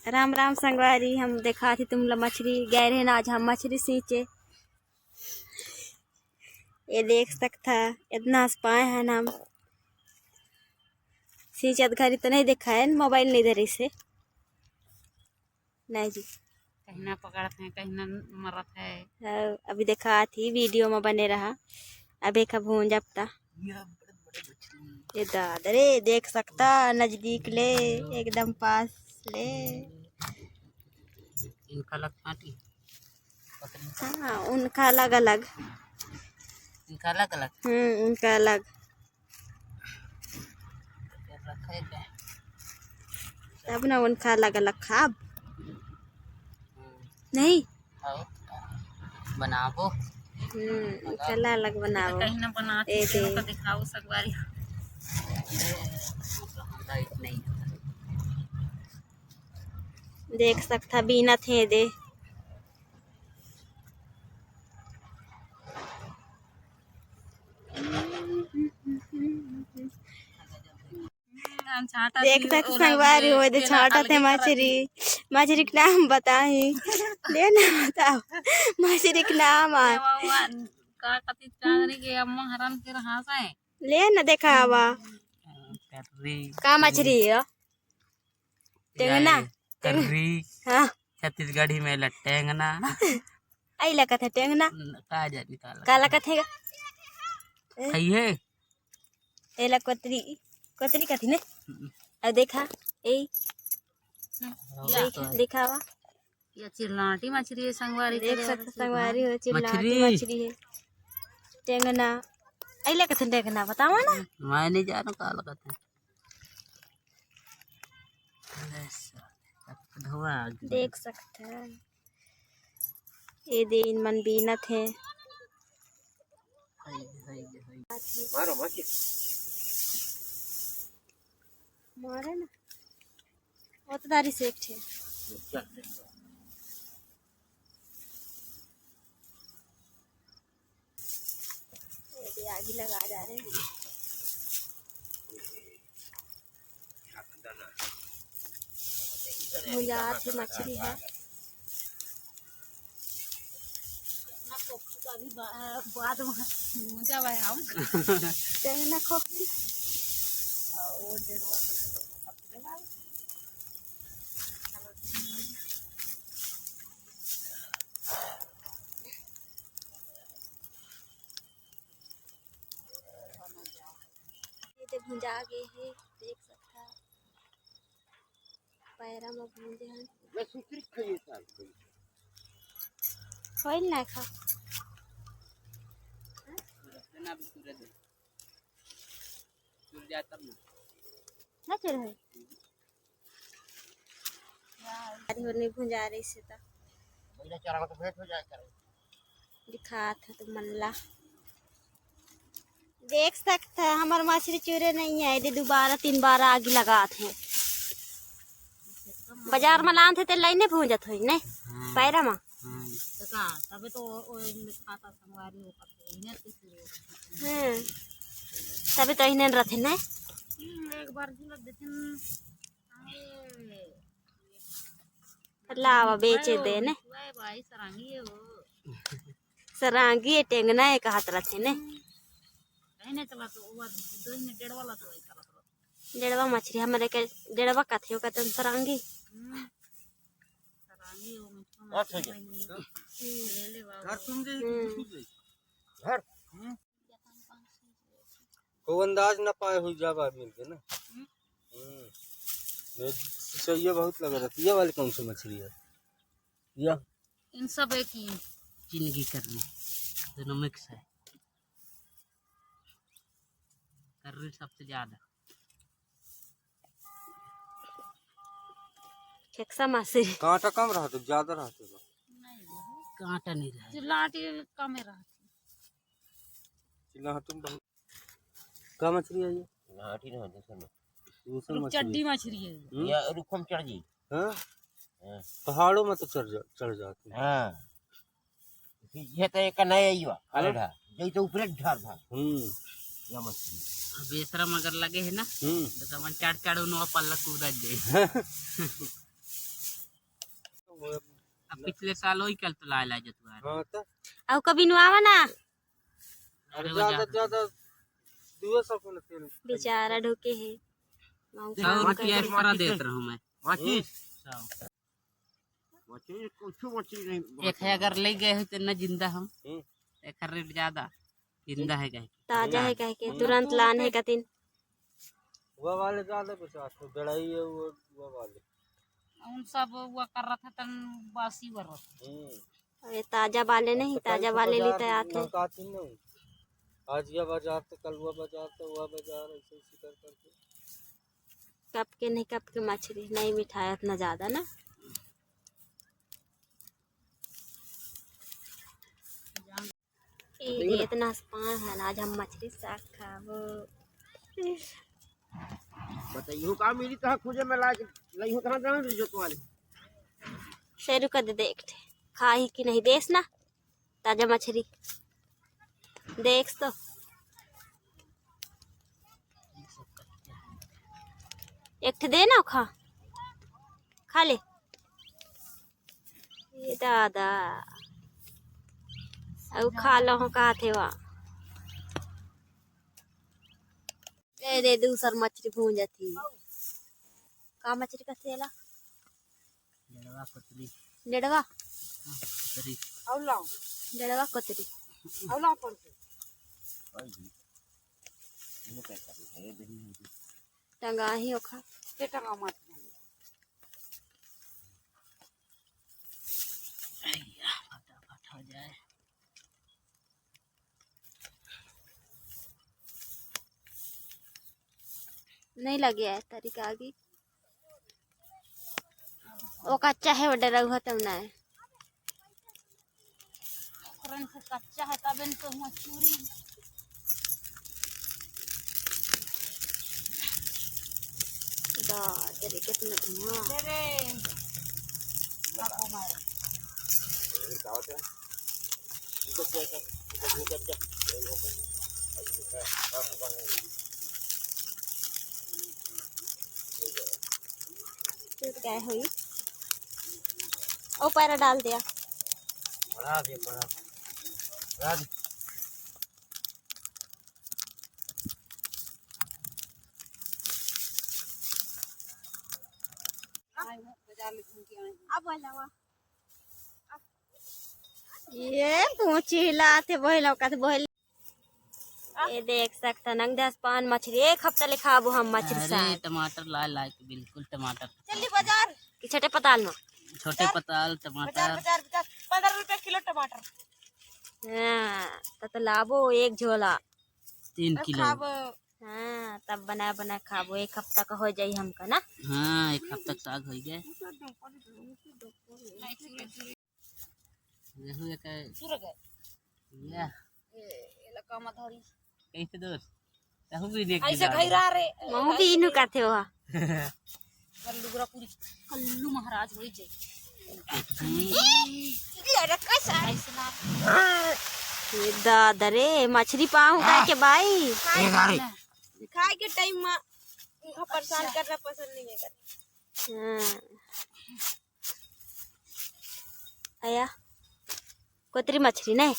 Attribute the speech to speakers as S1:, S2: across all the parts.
S1: राम राम संगवारी। हम देखा थी तुम लोग मछली गए रहे ना, आज हम मछली सींचे। ये देख सकता इतना पाए हैं ना, हम सींचत घरी तो नहीं देखा है, मोबाइल नहीं दे रही से नहीं जी।
S2: कहीं ना पकड़ते हैं, कहीं ना मरत है।
S1: अभी देखा थी वीडियो में बने रहा। अभी का भून जबता ये दादरे देख सकता नजदीक ले, एकदम पास ले।
S2: इनका अलग काटी,
S1: हाँ उनका अलग अलग,
S2: इनका अलग अलग
S1: उनका अलग
S2: रखे गए।
S1: तब ना उनका अलग अलग खाब नहीं
S2: बनाबो।
S1: उनका अलग अलग बनाओ।
S2: कहीं ना बनाते तो दिखाओ सकवारी। नहीं
S1: देख सकता बिना थे दे। देख सकते संगवारी हो दे छाटा थे मछली। मछली का नाम बताही ले ना बताओ मछली का नाम आ
S2: का कति चांदनी के अम्मा हरान के रहा है
S1: ले ना देखा हवा का मछली है टेंगना
S2: कर्री।
S1: हाँ
S2: छत्तीसगढ़ी में लट्टेंगना
S1: आई लगा था टेंगना
S2: का जानी
S1: काला कथेगा
S2: खाइए
S1: एला कोतरी कोतरी कथी ने अब देखा ए दिखावा
S2: ये चिल्लाटी मछली है संगवारी।
S1: देख सकते संगवारी हो चिल्लाटी मछली है टेंगना अइला कथन टेंगना बतावा ना
S2: मैं नहीं जानो का लगता है।
S1: देख सकते हैं ये दिन मन बीनत है। मारे ना वो तो दारी से एक है आगे लगा जा रहे हैं। मुझात है मछली है
S2: बाद में मुझे भाई हम
S1: टेंगना खोखी
S2: और
S1: भुंजा गए है देख सकता पैरा में भूंजे हैं खोल ना खा ना चल है होने भुंजा रही से तो दिखा था तो मनला देख सकता है हमारे मछली चूरे नहीं है ये दोबारा 3 बार आगे लगाते हैं। बाजार में लाते तो लाइने भूंजत हुई ने पैरा में
S2: तबे तो खाता संगवारी हो
S1: तभी तो इन्हें रहते ने
S2: एक बार देथिन
S1: लावा बेचे दे ने
S2: भाई सरांगी हो
S1: सरांगी टेंगना एक हाथ रहते ने
S2: नहीं चला तो वो 2 मिनट डेढ़ वाला तो वही करत
S1: डेढ़वा मछली हमारे के डेढ़वा कथे हो कतन सरांगी
S2: सरांगी हो अच्छा ले ले घर तुम जे घर
S3: को अंदाज ना पाए हुई जब आदमी के ना सही है बहुत लग रहा है। ये वाली कौन सी मछली है या
S2: इन सब एक ही जिंदगी करनी दोनों मिक्स है। कर्री सबसे ज्यादा
S1: खेक्सा मछली
S3: कांटा कम रहा तो ज्यादा रहते तो
S2: कांटा नहीं रहा चिल्लाटी कम है रहा
S3: चिल्ला तुम बहुत का मछली है ये
S4: नाटी ना दूसरा
S2: चड्डी मछली है
S4: या रुखम चढ़ जी।
S3: हां पहाड़ों में तो चढ़ जाते हैं।
S4: हां ये तो एक नया ही हुआ अलढ़ा जई तो ऊपर ढार था या मछली
S2: बेसरम अगर लगे है ना तो समझ चढ़ उनो पल्ला कूदा जाए अब पिछले साल वही कल तो ला जो तू
S3: हाँ तो
S1: अब कभी नुआवा ना
S3: अरे ज्यादा ज्यादा 200 को ना तेल
S1: बेचारा ढोके है
S2: 100 रुपया एक्स्ट्रा देता रहूं मैं।
S4: माचिस माचिस कुछ माचिस नहीं
S2: एक है अगर ले गए हो तो न जिंदा हम एक रेट ज्यादा जिंदा है कहे
S1: ताजा है कह के तुरंत लाने का दिन
S3: वो वाले ज्यादा 50 को बड़ाई है वो वाले
S2: उन सब वो कर रहा था तन बासी वर
S1: अरे ताजा वाले नहीं ताजा वाले लेते आते
S3: काती नहीं आज ये बाजार तो कल वो बाजार तो वो बाजार ऐसे ऐसे कर करके
S1: कप के नहीं कप के मछली नहीं मिठाई इतना ज्यादा ना ये इतना स्पान है ना आज हम मछली साग खाबो
S4: बताइयो का मिली तो खोजे में ला लई हो कहां जान जो तो वाले
S1: शेरू का दे देखते खाई कि नहीं देस ना ताजा मछली देख तो एक दे ना खा ले ये दादा अब खा लो कहा थे वहाँ दे दूसर मछली भूंजा थी का मछली का थेला
S2: लड़वा पतली
S1: डेढ़वा
S2: पतली
S1: डेढ़वा कतरी टंगा ही ओखा
S2: फटाफट हो जाए
S1: नहीं लगे है तरीका आगे वो कच्चा है वो डरा हुआ तब ना है
S2: कच्चा है तब तो मछली
S1: तेरे कितना धुआं क्या हुई ओ पैरा डाल दिया
S4: बढ़ा दे बढ़ा दे
S1: ये पूछी हिलाते बहलों का बहल ये देख सकता नंग 10 मछली एक हफ्ता ले खाबो हम मछली
S2: अरे टमाटर लाल लाल के बिल्कुल टमाटर
S1: जल्दी बाजार कि छोटे पताल में
S2: छोटे पताल टमाटर
S1: 15 रुपए किलो टमाटर हाँ तो लाबो एक झोला
S2: 3 किलो
S1: हाँ तब बना बना खाबो एक हफ्ता का हो जाई हमका ना
S2: हाँ एक हफ्ता तक साग हो गए रेहू एक या कैसे दोस्त रेहू भी देख ऐसे खैरा रे
S1: महू भी इनु काथे हो
S2: कल्लू महाराज होई जे
S1: ये दादा रे मछली पाऊं का के भाई
S5: खाए के टाइम में परेशान करना पसंद नहीं करते
S1: हाँ आया कोतरी मछली नहीं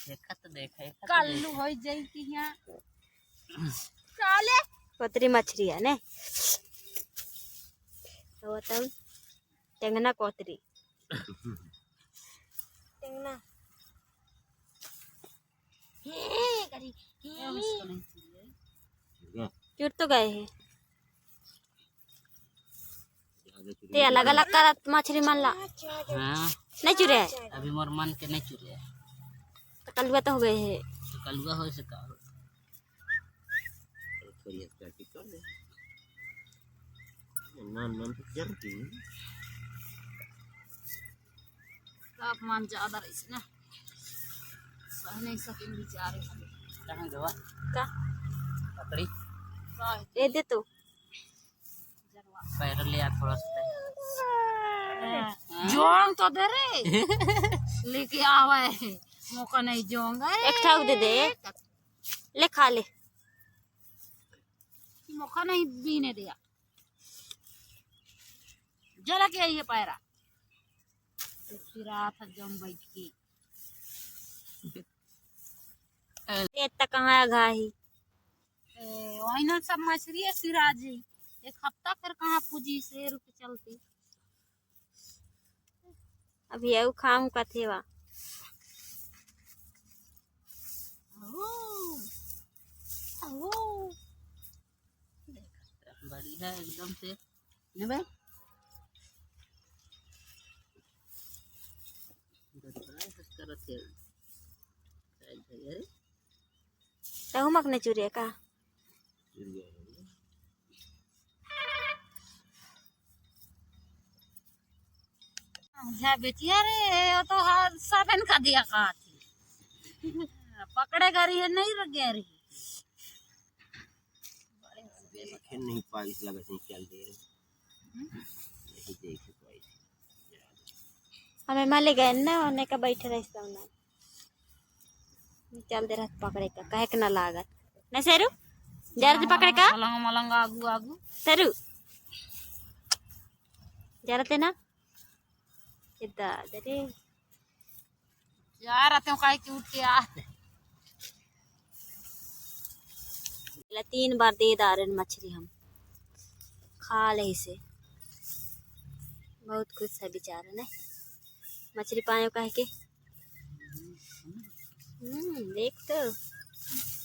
S2: देखा तो देखा
S5: कल्लू हो जाई कि यहां
S1: साले कोतरी मछली है ने तो तब टेंगना कोतरी टेंगना चुर तो गए हैं ते अलग अलग करत मछली मन ला
S2: हाँ
S1: नहीं चुरे है
S2: अभी मोर मन के नहीं चुरे
S1: तो कलुआ तो हो गए है
S2: तो कलुआ हो सका
S4: थोड़ी हल्की कर दे ना तो जल्दी
S5: तापमान ज्यादा रही ना सह नहीं सके बेचारे
S2: कहाँ गवा
S1: का
S2: पकड़ी
S1: ये दे तो
S2: पैर ले आ थोड़ा सा
S5: जोंग तो दे रे लेके आवे मौका नहीं जोंग
S1: एक ठाक दे दे ले खा ले
S5: मौका नहीं बीने दिया
S6: जरा के आई है पैरा तो सिरा था जम बैठ के
S1: ये तक कहाँ घाही
S6: वही ना सब मछली सिरा जी एक हफ्ता फिर कहाँ पूजी से रुक चलती
S1: अभी यू खाऊं का थे वा
S6: बड़ी है एकदम से ने भाई
S1: तहु मक ने चुरिया का
S6: बेचिया रे वो तो साबन का दिया कहा थी पकड़े गरी है नहीं रख गया रही
S4: देखे नहीं पाई लगा से चल दे रहे नहीं देख पाई
S1: हमें माले गए ना होने का बैठे रहे सब ना चल दे रहा पकड़े का कहे के ना लागत ना सेरू जरा पकड़े का
S6: मलंग मलंग आगू आगू
S1: सेरू जरा ते ना दादरे
S6: जा रहे थे काहे की उठ के आ
S1: 3 बार दे दारन मछली हम खा ले इसे बहुत खुश है बेचारा ने मछली पाए कह के देख तो